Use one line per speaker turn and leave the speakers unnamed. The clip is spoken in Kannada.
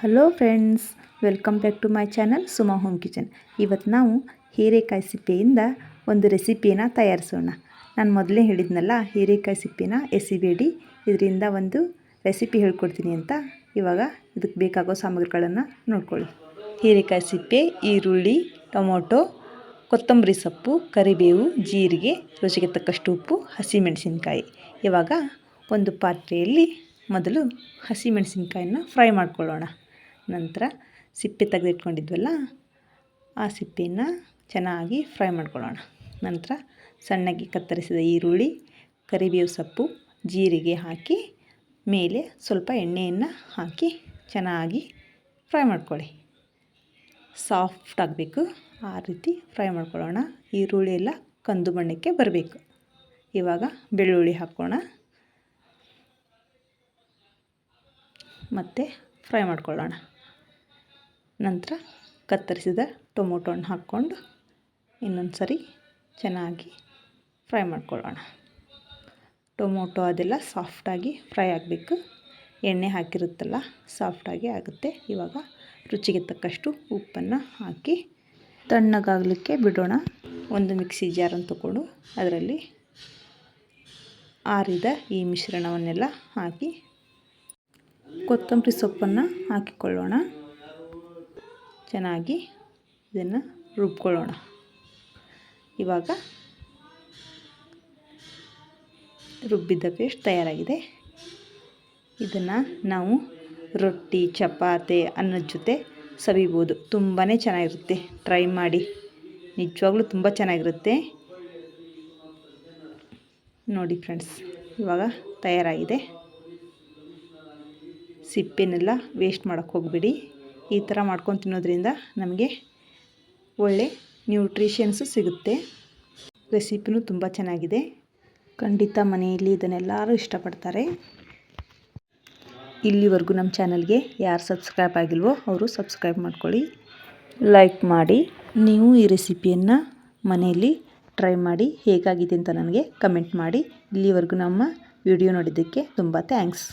Hello friends, welcome back to my channel Suma home kitchen. ಇವತ್ತು ನಾವು ಹೀರೆಕಾಯಿ ಸಿಪ್ಪೆಯಿಂದ ಒಂದು ರೆಸಿಪಿಯನ್ನು ತಯಾರಿಸೋಣ. ನಾನು ಮೊದಲೇ ಹೇಳಿದ್ನಲ್ಲ, ಹೀರೆಕಾಯಿ ಸಿಪ್ಪೆನ ಎಸಿಬೇಡಿ, ಇದರಿಂದ ಒಂದು ರೆಸಿಪಿ ಹೇಳ್ಕೊಡ್ತೀನಿ ಅಂತ. ಇವಾಗ ಇದಕ್ಕೆ ಬೇಕಾಗೋ ಸಾಮಗ್ರಿಗಳನ್ನು ನೋಡ್ಕೊಳ್ಳಿ. ಹೀರೆಕಾಯಿ ಸಿಪ್ಪೆ, ಈರುಳ್ಳಿ, ಟೊಮೊಟೊ, ಕೊತ್ತಂಬರಿ ಸೊಪ್ಪು, ಕರಿಬೇವು, ಜೀರಿಗೆ, ರುಚಿಗೆ ತಕ್ಕಷ್ಟು ಉಪ್ಪು, ಹಸಿಮೆಣಸಿನ್ಕಾಯಿ. ಇವಾಗ ಒಂದು ಪಾತ್ರೆಯಲ್ಲಿ ಮೊದಲು ಹಸಿಮೆಣಸಿನ್ಕಾಯಿನ ಫ್ರೈ ಮಾಡ್ಕೊಳ್ಳೋಣ. ನಂತರ ಸಿಪ್ಪೆ ತೆಗೆದಿಟ್ಕೊಂಡಿದ್ವಲ್ಲ, ಆ ಸಿಪ್ಪೆನ ಚೆನ್ನಾಗಿ ಫ್ರೈ ಮಾಡ್ಕೊಳ್ಳೋಣ. ನಂತರ ಸಣ್ಣಗೆ ಕತ್ತರಿಸಿದ ಈರುಳ್ಳಿ, ಕರಿಬೇವು ಸೊಪ್ಪು, ಜೀರಿಗೆ ಹಾಕಿ ಮೇಲೆ ಸ್ವಲ್ಪ ಎಣ್ಣೆಯನ್ನು ಹಾಕಿ ಚೆನ್ನಾಗಿ ಫ್ರೈ ಮಾಡ್ಕೊಳ್ಳಿ. ಸಾಫ್ಟ್ ಆಗಬೇಕು, ಆ ರೀತಿ ಫ್ರೈ ಮಾಡ್ಕೊಳ್ಳೋಣ. ಈರುಳ್ಳಿ ಎಲ್ಲ ಕಂದು ಬಣ್ಣಕ್ಕೆ ಬರಬೇಕು. ಇವಾಗ ಬೆಳ್ಳುಳ್ಳಿ ಹಾಕೋಣ, ಮತ್ತು ಫ್ರೈ ಮಾಡ್ಕೊಳ್ಳೋಣ. ನಂತರ ಕತ್ತರಿಸಿದ ಟೊಮೊಟೊ ಹಣ್ಣು ಹಾಕ್ಕೊಂಡು ಇನ್ನೊಂದು ಸರಿ ಚೆನ್ನಾಗಿ ಫ್ರೈ ಮಾಡ್ಕೊಳ್ಳೋಣ. ಟೊಮೊಟೊ ಅದೆಲ್ಲ ಸಾಫ್ಟಾಗಿ ಫ್ರೈ ಆಗಬೇಕು. ಎಣ್ಣೆ ಹಾಕಿರುತ್ತಲ್ಲ, ಸಾಫ್ಟಾಗಿ ಆಗುತ್ತೆ. ಇವಾಗ ರುಚಿಗೆ ತಕ್ಕಷ್ಟು ಉಪ್ಪನ್ನು ಹಾಕಿ ತಣ್ಣಗಾಗಲಿಕ್ಕೆ ಬಿಡೋಣ. ಒಂದು ಮಿಕ್ಸಿ ಜಾರನ್ನು ತಗೊಂಡು ಅದರಲ್ಲಿ ಆರಿದ ಈ ಮಿಶ್ರಣವನ್ನೆಲ್ಲ ಹಾಕಿ ಕೊತ್ತಂಬರಿ ಸೊಪ್ಪನ್ನು ಹಾಕಿಕೊಳ್ಳೋಣ. ಚೆನ್ನಾಗಿ ಇದನ್ನು ರುಬ್ಕೊಳ್ಳೋಣ. ಇವಾಗ ರುಬ್ಬಿದ ಪೇಸ್ಟ್ ತಯಾರಾಗಿದೆ. ಇದನ್ನು ನಾವು ರೊಟ್ಟಿ, ಚಪಾತಿ, ಅನ್ನದ ಜೊತೆ ಸವಿಬೋದು. ತುಂಬಾ ಚೆನ್ನಾಗಿರುತ್ತೆ. ಟ್ರೈ ಮಾಡಿ, ನಿಜವಾಗ್ಲೂ ತುಂಬ ಚೆನ್ನಾಗಿರುತ್ತೆ. ನೋಡಿ ಫ್ರೆಂಡ್ಸ್, ಇವಾಗ ತಯಾರಾಗಿದೆ. ಸಿಪ್ಪೆನೆಲ್ಲ ವೇಸ್ಟ್ ಮಾಡೋಕ್ಕೆ ಹೋಗಬೇಡಿ. ಈ ಥರ ಮಾಡ್ಕೊಂಡು ತಿನ್ನೋದ್ರಿಂದ ನಮಗೆ ಒಳ್ಳೆ ನ್ಯೂಟ್ರಿಷನ್ಸು ಸಿಗುತ್ತೆ. ರೆಸಿಪಿನೂ ತುಂಬ ಚೆನ್ನಾಗಿದೆ. ಖಂಡಿತ ಮನೆಯಲ್ಲಿ ಇದನ್ನೆಲ್ಲರೂ ಇಷ್ಟಪಡ್ತಾರೆ. ಇಲ್ಲಿವರೆಗೂ ನಮ್ಮ ಚಾನಲ್ಗೆ ಯಾರು ಸಬ್ಸ್ಕ್ರೈಬ್ ಆಗಿಲ್ವೋ ಅವರು ಸಬ್ಸ್ಕ್ರೈಬ್ ಮಾಡ್ಕೊಳ್ಳಿ, ಲೈಕ್ ಮಾಡಿ. ನೀವು ಈ ರೆಸಿಪಿಯನ್ನು ಮನೆಯಲ್ಲಿ ಟ್ರೈ ಮಾಡಿ ಹೇಗಾಗಿದೆ ಅಂತ ನನಗೆ ಕಮೆಂಟ್ ಮಾಡಿ. ಇಲ್ಲಿವರೆಗೂ ನಮ್ಮ ವಿಡಿಯೋ ನೋಡಿದ್ದಕ್ಕೆ ತುಂಬ ಥ್ಯಾಂಕ್ಸ್.